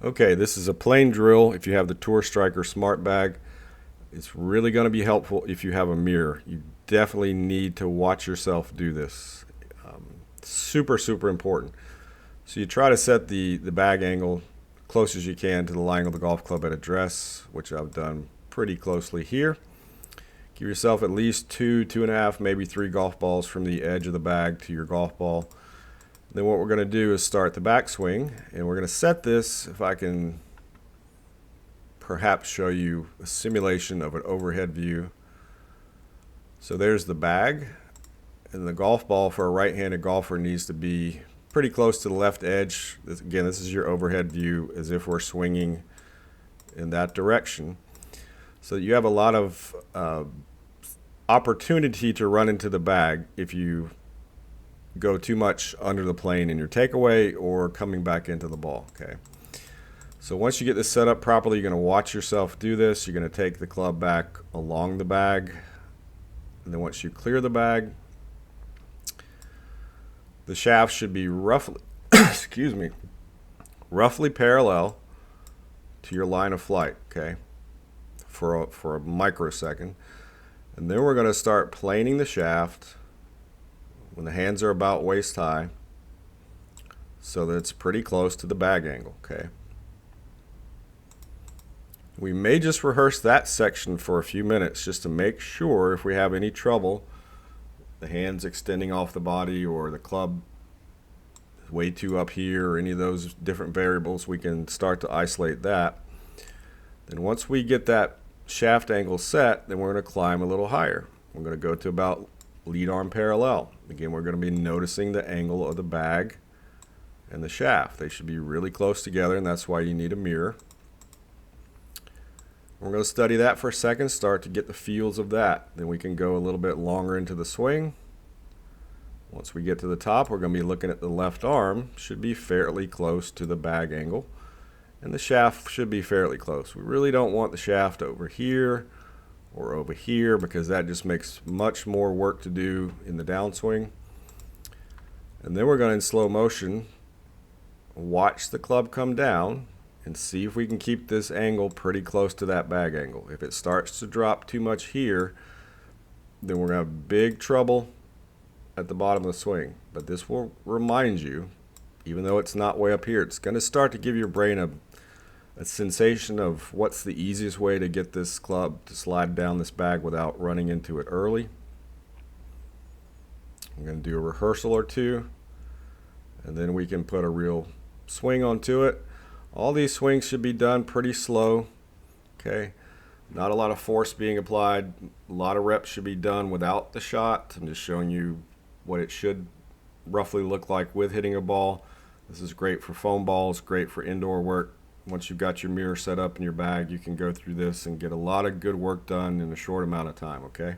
Okay, this is a plain drill. If you have the Tour Striker Smart Bag, it's really going to be helpful if you have a mirror. You definitely need to watch yourself do this. Super, super important. So you try to set the bag angle close as you can to the line of the golf club at address, which I've done pretty closely here. Give yourself at least two and a half, maybe three golf balls from the edge of the bag to your golf ball. Then what we're going to do is start the backswing, and we're going to set this, if I can perhaps show you a simulation of an overhead view. So there's the bag, and the golf ball for a right-handed golfer needs to be pretty close to the left edge. Again, this is your overhead view as if we're swinging in that direction. So you have a lot of opportunity to run into the bag if you go too much under the plane in your takeaway or coming back into the ball. Okay. So once you get this set up properly, you're going to watch yourself do this. You're going to take the club back along the bag. And then once you clear the bag, the shaft should be roughly, excuse me, roughly parallel to your line of flight, okay, for a microsecond. And then we're going to start planing the shaft when the hands are about waist high so that it's pretty close to the bag angle, okay. We may just rehearse that section for a few minutes just to make sure if we have any trouble, the hands extending off the body or the club way too up here or any of those different variables, we can start to isolate that. Then once we get that shaft angle set, then we're going to climb a little higher. We're going to go to about lead arm parallel. Again, we're going to be noticing the angle of the bag and the shaft. They should be really close together, and that's why you need a mirror. We're going to study that for a second, start to get the feels of that. Then we can go a little bit longer into the swing. Once we get to the top, we're going to be looking at the left arm. Should be fairly close to the bag angle. And the shaft should be fairly close. We really don't want the shaft over here or over here because that just makes much more work to do in the downswing. And then we're going to, in slow motion, watch the club come down and see if we can keep this angle pretty close to that bag angle. If it starts to drop too much here, then we're going to have big trouble at the bottom of the swing. But this will remind you, even though it's not way up here, it's going to start to give your brain a sensation of what's the easiest way to get this club to slide down this bag without running into it early. I'm going to do a rehearsal or two, and then we can put a real swing onto it. All these swings should be done pretty slow, okay? Not a lot of force being applied. A lot of reps should be done without the shot. I'm just showing you what it should roughly look like with hitting a ball. This is great for foam balls, great for indoor work. Once you've got your mirror set up in your bag, you can go through this and get a lot of good work done in a short amount of time, okay?